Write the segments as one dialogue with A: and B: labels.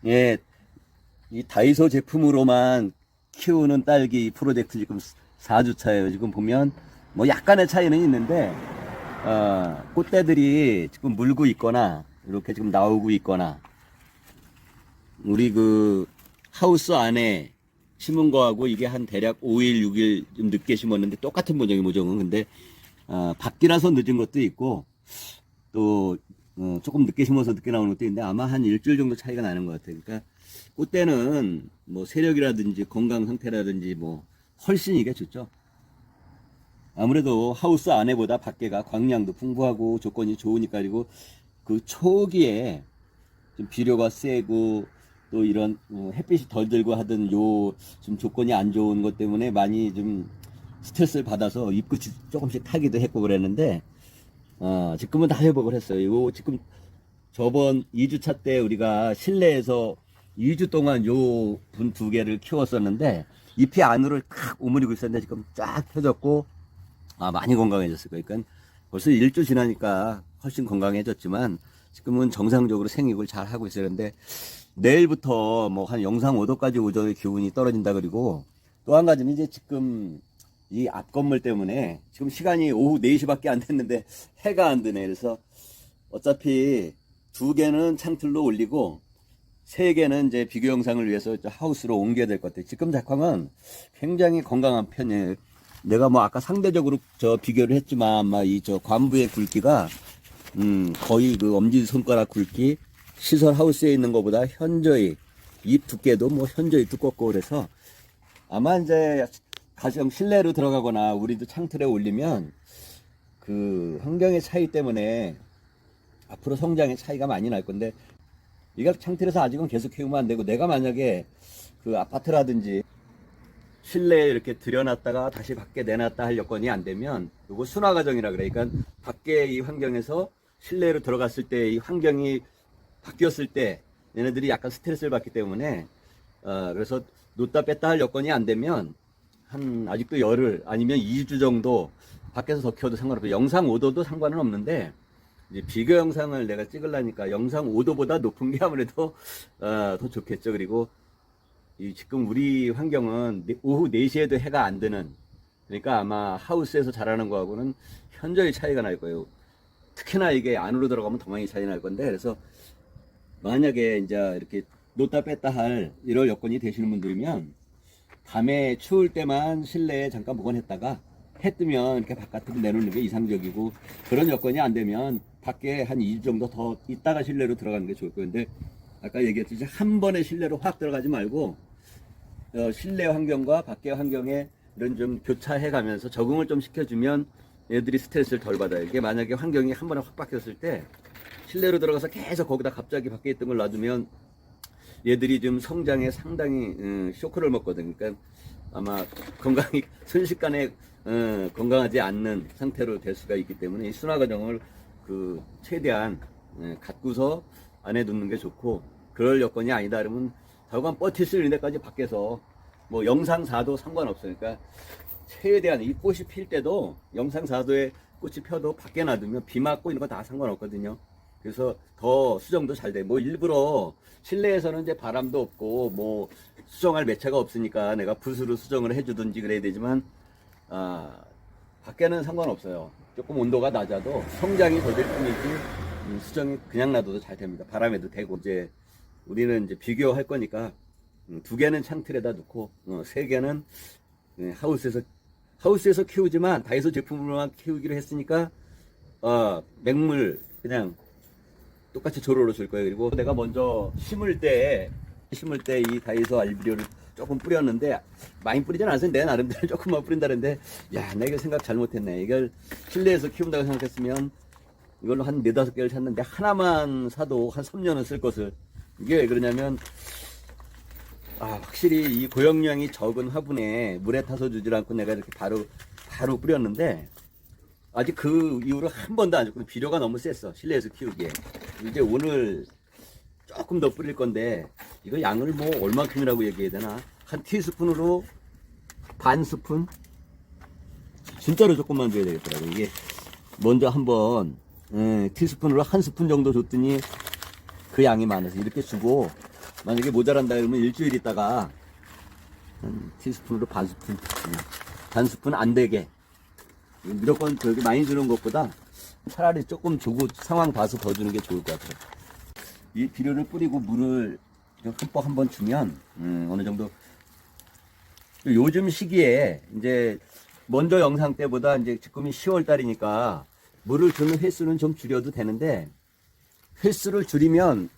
A: 예, 이 다이소 제품으로만 키우는 딸기 프로젝트 지금 4주 차예요. 지금 보면 뭐 약간의 차이는 있는데 꽃대들이 지금 물고 있거나 이렇게 지금 나오고 있거나 우리 그 하우스 안에 심은 거하고 이게 한 대략 5일, 6일 좀 늦게 심었는데 똑같은 모종은 근데 밖이라서 늦은 것도 있고 또 조금 늦게 심어서 늦게 나오는 것도 있는데 아마 한 일주일 정도 차이가 나는 것 같아요. 그러니까 꽃대는 뭐 세력이라든지 건강 상태라든지 뭐 훨씬 이게 좋죠. 아무래도 하우스 안에보다 밖에가 광량도 풍부하고 조건이 좋으니까. 그리고 그 초기에 좀 비료가 세고 또 이런 햇빛이 덜 들고 하던 요 좀 조건이 안 좋은 것 때문에 많이 좀 스트레스를 받아서 잎끝이 조금씩 타기도 했고 그랬는데 지금은 다 회복을 했어요. 요 지금 저번 2주차 때 우리가 실내에서 2주 동안 요 분 두 개를 키웠었는데 잎이 안으로 탁 오므리고 있었는데 지금 쫙 펴졌고 많이 건강해졌을 거예요. 그러니까 벌써 1주 지나니까 훨씬 건강해졌지만 지금은 정상적으로 생육을 잘 하고 있어요. 그런데 내일부터 뭐 한 영상 5도까지 오전에 기온이 떨어진다. 그리고 또 한 가지는 이제 지금 이 앞 건물 때문에 지금 시간이 오후 4시밖에 안 됐는데 해가 안 드네. 그래서 어차피 2개는 창틀로 올리고 3개는 이제 비교 영상을 위해서 하우스로 옮겨야 될 것 같아요. 지금 작황은 굉장히 건강한 편이에요. 내가 뭐 아까 상대적으로 비교를 했지만 아마 이 관부의 굵기가 거의 그 엄지손가락 굵기, 시설 하우스에 있는 것보다 현저히 잎 두께도 뭐 현저히 두껍고 그래서 아마 이제 가정 실내로 들어가거나 우리도 창틀에 올리면 그 환경의 차이 때문에 앞으로 성장의 차이가 많이 날 건데 이걸 창틀에서 아직은 계속 키우면 안 되고 내가 만약에 그 아파트라든지 실내에 이렇게 들여놨다가 다시 밖에 내놨다 할 여건이 안 되면 이거 순화 과정이라 그래. 그러니까 밖에 이 환경에서 실내로 들어갔을 때 이 환경이 바뀌었을 때 얘네들이 약간 스트레스를 받기 때문에 그래서 놓다 뺐다 할 여건이 안 되면 한 아직도 열흘 아니면 2주 정도 밖에서 더 키워도 상관없어요. 영상 5도도 상관은 없는데 이제 비교 영상을 내가 찍으려니까 영상 5도보다 높은 게 아무래도 더 좋겠죠. 그리고 이 지금 우리 환경은 오후 4시에도 해가 안 드는, 그러니까 아마 하우스에서 자라는 거하고는 현저히 차이가 날 거예요. 특히나 이게 안으로 들어가면 더 많이 차이 날 건데, 그래서 만약에 이제 이렇게 놓다 뺐다 할 이럴 여건이 되시는 분들이면 밤에 추울 때만 실내에 잠깐 보관했다가 해 뜨면 이렇게 바깥으로 내놓는 게 이상적이고, 그런 여건이 안 되면 밖에 한 2주 정도 더 있다가 실내로 들어가는 게 좋을 거예요. 근데 아까 얘기했듯이 한 번에 실내로 확 들어가지 말고 실내 환경과 밖의 환경에 이런 좀 교차해 가면서 적응을 좀 시켜주면 얘들이 스트레스를 덜 받아요. 이게 만약에 환경이 한 번에 확 바뀌었을 때 실내로 들어가서 계속 거기다 갑자기 밖에 있던 걸 놔두면 얘들이 좀 성장에 상당히 쇼크를 먹거든요. 그러니까 아마 건강이 순식간에 건강하지 않는 상태로 될 수가 있기 때문에 이 순화 과정을 그 최대한 갖고서 안에 두는 게 좋고, 그럴 여건이 아니다 그러면 당분간 버틸 수 있는 데까지 밖에서 뭐 영상 4도 상관없어요. 그러니까 최대한 이 꽃이 필 때도 영상 4도에 꽃이 펴도 밖에 놔두면 비 맞고 이런 거 다 상관없거든요. 그래서 더 수정도 잘 돼. 뭐 일부러 실내에서는 이제 바람도 없고 뭐 수정할 매체가 없으니까 내가 붓으로 수정을 해주든지 그래야 되지만 밖에는 상관없어요. 조금 온도가 낮아도 성장이 더딜 뿐이지 수정이 그냥 놔둬도 잘 됩니다. 바람에도 되고. 이제 우리는 이제 비교할 거니까 2개는 창틀에다 놓고 3개는 하우스에서 키우지만 다이소 제품으로만 키우기로 했으니까 맹물 그냥 똑같이 조로로 줄 거예요. 그리고 내가 먼저 심을 때 이 다이소 알비료를 조금 뿌렸는데 많이 뿌리진 않았어요. 내 나름대로 조금만 뿌린다는데 야, 내가 생각 잘못했네. 이걸 실내에서 키운다고 생각했으면 이걸로 한 4-5개를 샀는데 하나만 사도 한 3년은 쓸 것을. 이게 왜 그러냐면 확실히 이 고용량이 적은 화분에 물에 타서 주질 않고 내가 이렇게 바로 뿌렸는데 아직 그 이후로 한 번도 안 줬고 비료가 너무 셌어. 실내에서 키우기에. 이제 오늘 조금 더 뿌릴 건데 이거 양을 뭐 얼만큼이라고 얘기해야 되나? 한 티스푼으로 반 스푼? 진짜로 조금만 줘야 되겠더라고. 이게 먼저 한번 티스푼으로 한 스푼 정도 줬더니 그 양이 많아서 이렇게 주고, 만약에 모자란다 그러면 일주일 있다가 한 티스푼으로 반 스푼, 반 스푼 안 되게. 무조건 그렇게 많이 주는 것보다 차라리 조금 주고 상황 봐서 더 주는 게 좋을 것 같아요. 이 비료를 뿌리고 물을 흠뻑 한번 주면 어느 정도 요즘 시기에 이제 먼저 영상 때보다 이제 지금이 10월 달이니까 물을 주는 횟수는 좀 줄여도 되는데, 횟수를 줄이면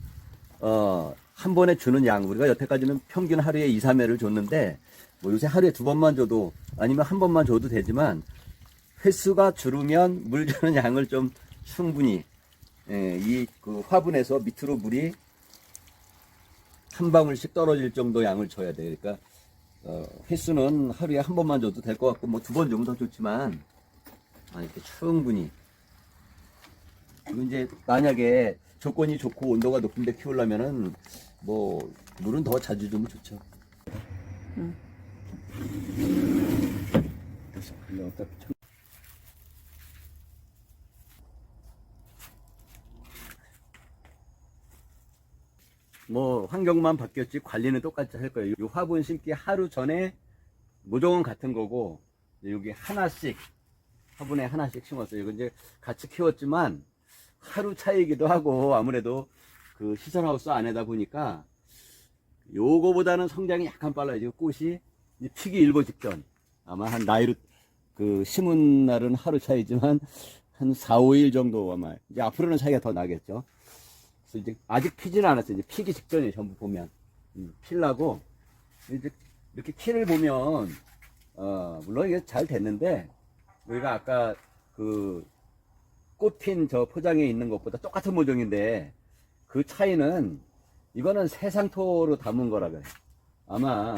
A: 한 번에 주는 양, 우리가 여태까지는 평균 하루에 2, 3회를 줬는데 뭐 요새 하루에 2번만 줘도 아니면 한 번만 줘도 되지만, 횟수가 줄으면 물 주는 양을 좀 충분히 이 그 화분에서 밑으로 물이 한 방울씩 떨어질 정도 양을 줘야 돼. 그러니까 횟수는 하루에 한 번만 줘도 될 것 같고, 뭐 2번 정도 좋지만 이렇게 충분히. 그리고 이제 만약에 조건이 좋고 온도가 높은데 키우려면은 뭐 물은 더 자주 주면 좋죠. 뭐 환경만 바뀌었지 관리는 똑같이 할 거예요. 이 화분 심기 하루 전에 모종은 같은 거고, 여기 하나씩 화분에 하나씩 심었어요. 이거 이제 같이 키웠지만 하루 차이기도 하고, 아무래도 그 시설하우스 안에다 보니까 요거보다는 성장이 약간 빨라요. 꽃이 피기 일보 직전, 아마 한 나이로 그 심은 날은 하루 차이지만 한 4, 5일 정도 아마 이제 앞으로는 차이가 더 나겠죠. 그래서 이제 아직 피지는 않았어요. 이제 피기 직전이에요. 전부 보면 필라고 이제 이렇게 키를 보면 물론 이게 잘 됐는데, 우리가 아까 그 꽃핀 저 포장에 있는 것보다 똑같은 모종인데 그 차이는, 이거는 세상토로 담은 거라 그래요. 아마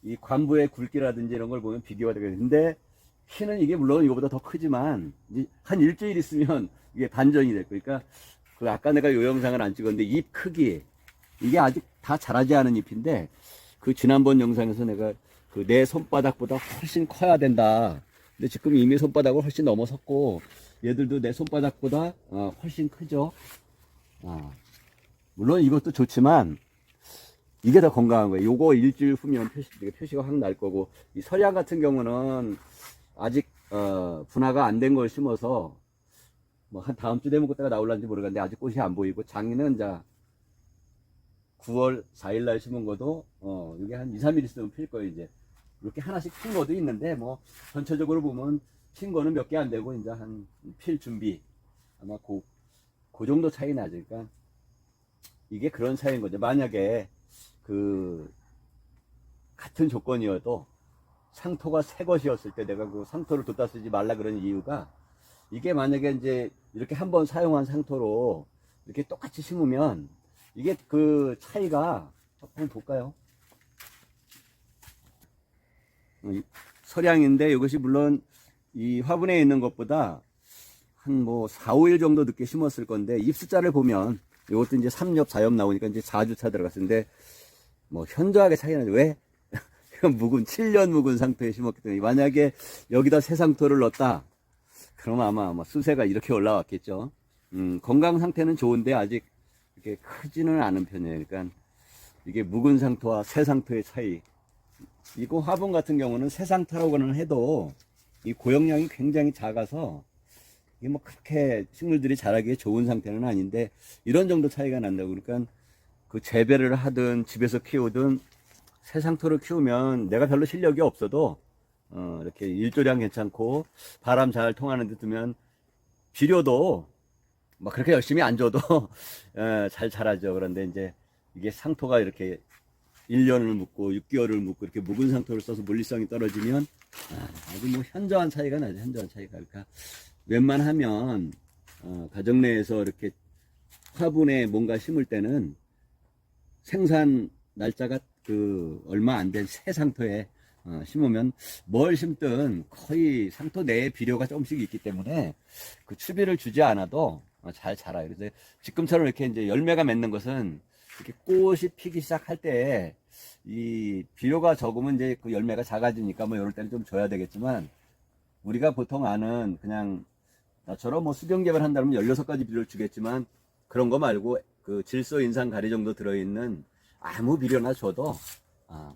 A: 이 관부의 굵기라든지 이런 걸 보면 비교가 되겠는데, 키는 이게 물론 이거보다 더 크지만 이제 한 일주일 있으면 이게 반전이 될 거예요. 그러니까 그 아까 내가 요 영상을 안 찍었는데 잎 크기, 이게 아직 다 자라지 않은 잎인데, 그 지난번 영상에서 내가 그 내 손바닥보다 훨씬 커야 된다. 근데 지금 이미 손바닥을 훨씬 넘어섰고, 얘들도 내 손바닥보다 훨씬 크죠. 물론 이것도 좋지만 이게 더 건강한 거예요. 요거 일주일 후면 표시가 확 날 거고, 이 설양 같은 경우는 아직 분화가 안 된 걸 심어서 뭐 한 다음 주 되면 그때가 나올란지 모르겠는데 아직 꽃이 안 보이고, 장이는 이제 9월 4일 날 심은 것도 이게 한 2, 3일 있으면 필 거예요. 이제 이렇게 하나씩 핀 것도 있는데, 뭐 전체적으로 보면 핀 거는 몇 개 안 되고 이제 한 필 준비, 아마 그 정도 차이 나죠. 그러니까 이게 그런 차이인 거죠. 만약에 그 같은 조건이어도 상토가 새 것이었을 때 내가 그 상토를 뒀다 쓰지 말라 그런 이유가, 이게 만약에 이제 이렇게 한번 사용한 상토로 이렇게 똑같이 심으면 이게 그 차이가 한번 볼까요? 설양인데 이것이 물론 이 화분에 있는 것보다 한 뭐 4, 5일 정도 늦게 심었을 건데, 잎 숫자를 보면 이것도 이제 3엽, 4엽 나오니까 이제 4주차 들어갔는데 뭐 현저하게 차이 나죠. 왜? 묵은 7년 묵은 상토에 심었기 때문에. 만약에 여기다 새 상토를 넣었다 그러면 아마 수세가 이렇게 올라왔겠죠. 건강 상태는 좋은데 아직 이렇게 크지는 않은 편이에요. 그러니까 이게 묵은 상토와 새 상토의 차이. 이거 화분 같은 경우는 새 상토라고는 해도 이 고용량이 굉장히 작아서 이게 뭐 그렇게 식물들이 자라기에 좋은 상태는 아닌데, 이런 정도 차이가 난다고. 그러니까 그 재배를 하든 집에서 키우든 새 상토를 키우면 내가 별로 실력이 없어도 이렇게 일조량 괜찮고 바람 잘 통하는 데 두면 비료도 막 그렇게 열심히 안 줘도 잘 자라죠. 그런데 이제 이게 상토가 이렇게 1년을 묵고 6개월을 묵고 이렇게 묵은 상토를 써서 물리성이 떨어지면 아주 뭐 현저한 차이가 나죠. 현저한 차이가. 그러니까 웬만하면 가정 내에서 이렇게 화분에 뭔가 심을 때는 생산 날짜가 그 얼마 안 된 새 상토에 심으면 뭘 심든 거의 상토 내에 비료가 조금씩 있기 때문에 그 추비를 주지 않아도 잘 자라요. 그래서 지금처럼 이렇게 이제 열매가 맺는 것은 이렇게 꽃이 피기 시작할 때 이 비료가 적으면 이제 그 열매가 작아지니까 뭐 이럴 때는 좀 줘야 되겠지만, 우리가 보통 아는 그냥 나처럼 뭐 수경 개발한다면 16가지 비료를 주겠지만, 그런 거 말고 그 질소 인산 가리 정도 들어있는 아무 비료나 줘도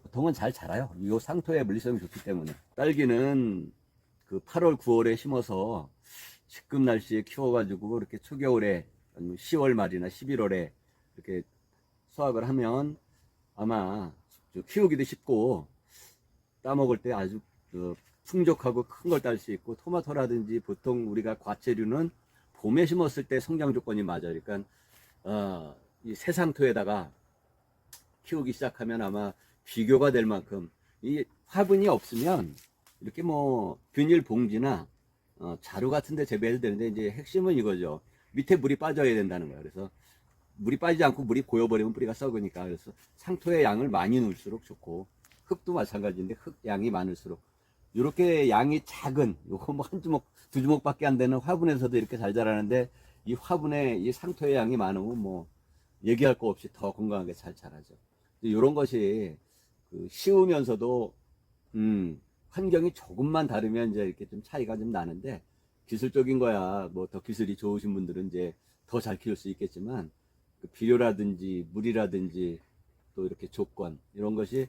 A: 보통은 잘 자라요. 이 상토에 물리성이 좋기 때문에. 딸기는 그 8월, 9월에 심어서 지금 날씨에 키워가지고 이렇게 초겨울에 10월 말이나 11월에 이렇게 수확을 하면 아마 키우기도 쉽고 따먹을 때 아주 풍족하고 큰 걸 딸 수 있고, 토마토라든지 보통 우리가 과채류는 봄에 심었을 때 성장 조건이 맞아요. 그러니까 이 새상토에다가 키우기 시작하면 아마 비교가 될 만큼, 이 화분이 없으면 이렇게 뭐 비닐 봉지나 자루 같은 데 재배해도 되는데, 이제 핵심은 이거죠. 밑에 물이 빠져야 된다는 거예요. 그래서 물이 빠지지 않고 물이 고여버리면 뿌리가 썩으니까, 그래서 상토의 양을 많이 넣을수록 좋고, 흙도 마찬가지인데 흙 양이 많을수록, 이렇게 양이 작은, 요거 뭐 한 주먹, 두 주먹밖에 안 되는 화분에서도 이렇게 잘 자라는데, 이 화분에 이 상토의 양이 많으면 뭐 얘기할 거 없이 더 건강하게 잘 자라죠. 이런 것이 쉬우면서도 환경이 조금만 다르면 이제 이렇게 좀 차이가 좀 나는데, 기술적인 거야 뭐 더 기술이 좋으신 분들은 이제 더 잘 키울 수 있겠지만, 그 비료라든지 물이라든지 또 이렇게 조건, 이런 것이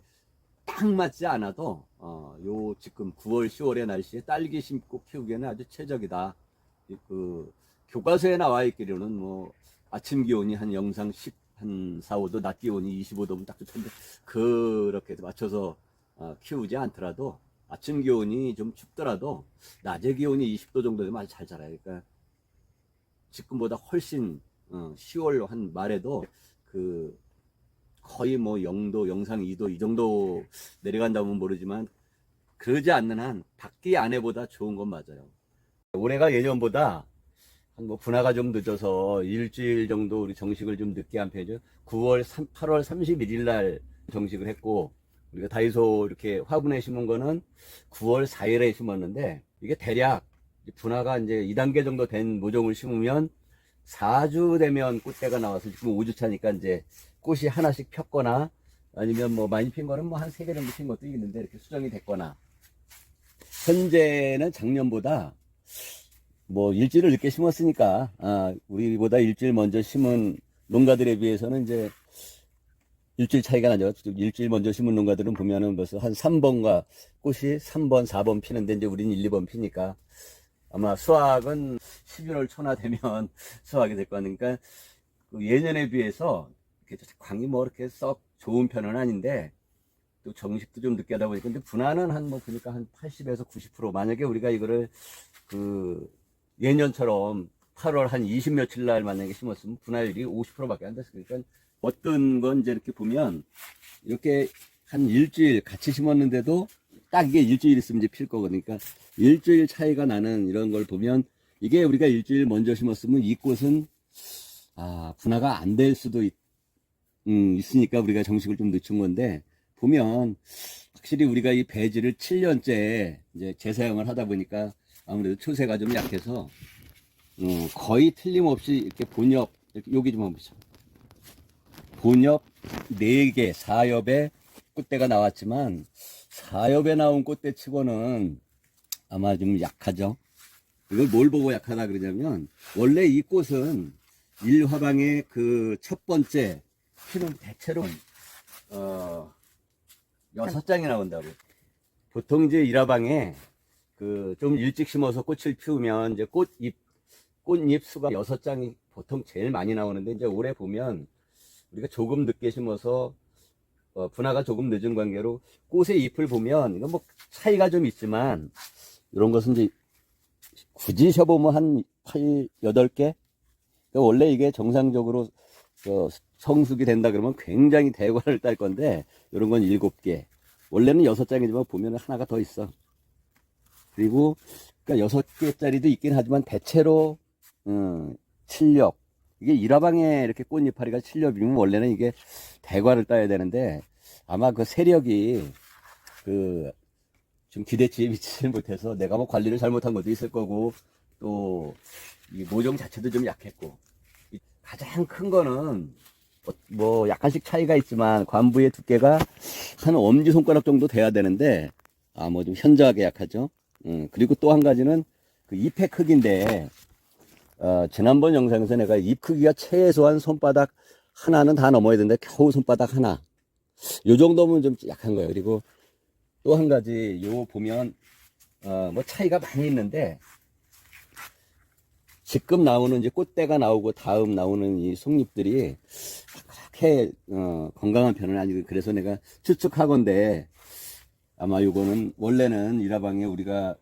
A: 딱 맞지 않아도 요 지금 9월 10월의 날씨에 딸기 심고 키우기에는 아주 최적이다. 그 교과서에 나와 있기로는 뭐 아침 기온이 한 영상 10, 한 4, 5도, 낮 기온이 25도면 딱 좋던데, 그렇게 맞춰서 키우지 않더라도, 아침 기온이 좀 춥더라도 낮에 기온이 20도 정도 되면 아주 잘 자라요. 그러니까 지금보다 훨씬 10월 한 말에도 그 거의 뭐 0도, 영상 2도 이 정도 내려간다면 모르지만, 그러지 않는 한 밖이 안에보다 좋은 건 맞아요. 올해가 예년보다 뭐 분화가 좀 늦어서 일주일 정도 우리 정식을 좀 늦게 한 편이죠. 8월 31일 날 정식을 했고, 우리가 다이소 이렇게 화분에 심은 거는 9월 4일에 심었는데, 이게 대략 분화가 이제 2단계 정도 된 모종을 심으면 4주 되면 꽃대가 나와서, 지금 5주 차니까 이제 꽃이 하나씩 폈거나, 아니면 뭐 많이 핀 거는 뭐 한 3개 정도 핀 것도 있는데, 이렇게 수정이 됐거나, 현재는 작년보다 뭐 일주일을 늦게 심었으니까 우리보다 일주일 먼저 심은 농가들에 비해서는 이제 일주일 차이가 나죠. 일주일 먼저 심은 농가들은 보면은 벌써 한 3번가 꽃이 3번, 4번 피는데, 이제 우리는 1, 2번 피니까 아마 수확은 11월 초나 되면 수확이 될 거니까, 그 예년에 비해서 광이 뭐 이렇게 썩 좋은 편은 아닌데, 또 정식도 좀 늦게 하다 보니까, 근데 분화는 한 뭐 보니까 한 80에서 90%, 만약에 우리가 이거를 그 예년처럼 8월 한 20 며칠 날 만약에 심었으면 분화율이 50%밖에 안 됐어요. 그러니까 어떤 건 이제 이렇게 보면, 이렇게 한 일주일 같이 심었는데도 딱 이게 일주일 있으면 이제 필 거거든요. 그러니까 일주일 차이가 나는 이런 걸 보면, 이게 우리가 일주일 먼저 심었으면 이 꽃은 분화가 안 될 수도 있으니까 우리가 정식을 좀 늦춘 건데, 보면 확실히 우리가 이 배지를 7년째 이제 재사용을 하다 보니까 아무래도 초세가 좀 약해서 거의 틀림없이 이렇게 본엽, 이렇게 여기 좀 한번 보시죠. 본엽 4개, 4엽에 꽃대가 나왔지만, 4엽에 나온 꽃대 치고는 아마 좀 약하죠. 이걸 뭘 보고 약하다 그러냐면, 원래 이 꽃은 일화방의 그 첫 번째 피는 대체로 6장이 나온다고. 보통 이제 일화방에 그 좀 일찍 심어서 꽃을 피우면 이제 꽃잎 수가 6장이 보통 제일 많이 나오는데, 이제 올해 보면 우리가 조금 늦게 심어서 분화가 조금 늦은 관계로 꽃의 잎을 보면, 이건 뭐 차이가 좀 있지만, 이런 것은 이제 굳이 셔보면 한 8, 8개? 그러니까 원래 이게 정상적으로 성숙이 된다 그러면 굉장히 대과를 딸 건데, 이런 건 7개. 원래는 6장이지만 보면 하나가 더 있어. 그리고 그러니까 6개짜리도 있긴 하지만 대체로 7엽. 이게 일화방에 이렇게 꽃잎파리가 7엽이면 원래는 이게 대과를 따야 되는데, 아마 그 세력이 좀 기대치에 미치지 못해서, 내가 뭐 관리를 잘못한 것도 있을 거고, 또 이 모종 자체도 좀 약했고, 가장 큰 거는 뭐 약간씩 차이가 있지만 관부의 두께가 한 엄지손가락 정도 돼야 되는데, 뭐 좀 현저하게 약하죠. 그리고 또 한 가지는 그 잎의 크기인데, 지난번 영상에서 내가 잎 크기가 최소한 손바닥 하나는 다 넘어야 되는데 겨우 손바닥 하나. 요 정도면 좀 약한 거예요. 그리고 또 한 가지, 요 보면, 뭐 차이가 많이 있는데, 지금 나오는 이제 꽃대가 나오고 다음 나오는 이 속잎들이 그렇게, 건강한 편은 아니고, 그래서 내가 추측하건데, 아마 요거는, 원래는 일화방에 우리가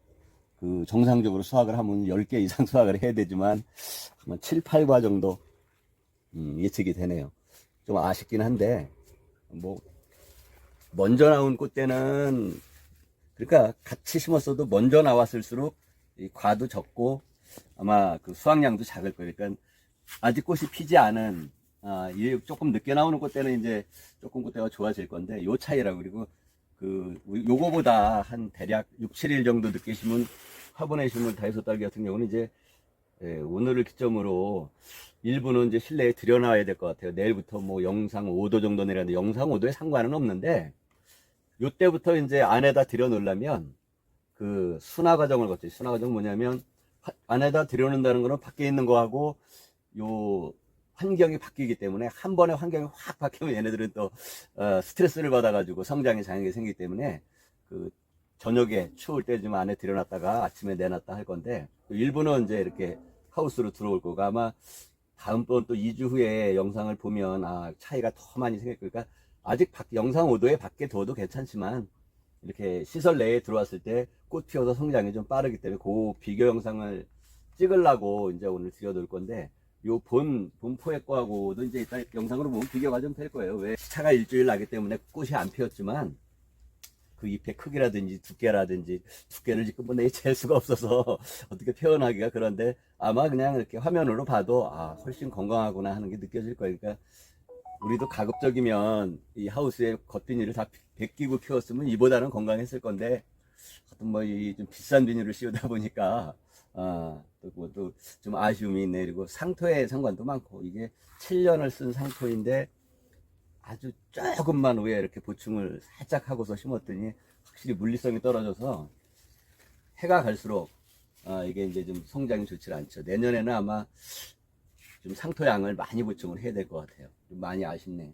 A: 그 정상적으로 수확을 하면 10개 이상 수확을 해야 되지만, 아마 7, 8과 정도, 예측이 되네요. 좀 아쉽긴 한데, 뭐, 먼저 나온 꽃대는 그러니까 같이 심었어도 먼저 나왔을수록 이 과도 적고 아마 그 수확량도 작을 거예요. 그러니까 아직 꽃이 피지 않은 이 조금 늦게 나오는 꽃대는 이제 조금 꽃대가 좋아질 건데 요 차이라고. 그리고 그 요거보다 한 대략 6, 7일 정도 늦게 심은 화분에 심은 다이소 딸기 같은 경우는 이제 오늘을 기점으로 일부는 이제 실내에 들여놔야 될 것 같아요. 내일부터 뭐 영상 5도 정도 내렸는데 영상 5도에 상관은 없는데 요때부터 이제 안에다 들여놓으려면 그 순화 과정을 거쳐요. 순화 과정 뭐냐면 안에다 들여놓는다는 거는 밖에 있는 거하고 요 환경이 바뀌기 때문에 한 번에 환경이 확 바뀌면 얘네들은 또 스트레스를 받아가지고 성장에 장애가 생기기 때문에 그 저녁에 추울 때 좀 안에 들여놨다가 아침에 내놨다 할 건데 일부는 이제 이렇게 하우스로 들어올 거고 아마 다음번 또 2주 후에 영상을 보면 차이가 더 많이 생길 거니까 아직 영상 5도에 밖에 둬도 괜찮지만 이렇게 시설 내에 들어왔을 때 꽃 피어서 성장이 좀 빠르기 때문에 그 비교 영상을 찍으려고 이제 오늘 들여놓을 건데 요 본 포획 거하고도 이제 일단 영상으로 보면 비교가 좀 될 거예요. 왜 시차가 일주일 나기 때문에 꽃이 안 피었지만 그 잎의 크기라든지 두께를 지금 뭐 잴 수가 없어서 어떻게 표현하기가 그런데 아마 그냥 이렇게 화면으로 봐도 훨씬 건강하구나 하는 게 느껴질 거예요. 그러니까 우리도 가급적이면 이 하우스에 겉비닐을 다 벗기고 피웠으면 이보다는 건강했을 건데 하여튼 뭐 이 좀 비싼 비닐을 씌우다 보니까 또 좀 아쉬움이 있네. 그리고 상토의 상관도 많고 이게 7년을 쓴 상토인데 아주 조금만 위에 이렇게 보충을 살짝 하고서 심었더니 확실히 물리성이 떨어져서 해가 갈수록 이게 이제 좀 성장이 좋지 않죠. 내년에는 아마 좀 상토양을 많이 보충을 해야 될 것 같아요. 좀 많이 아쉽네.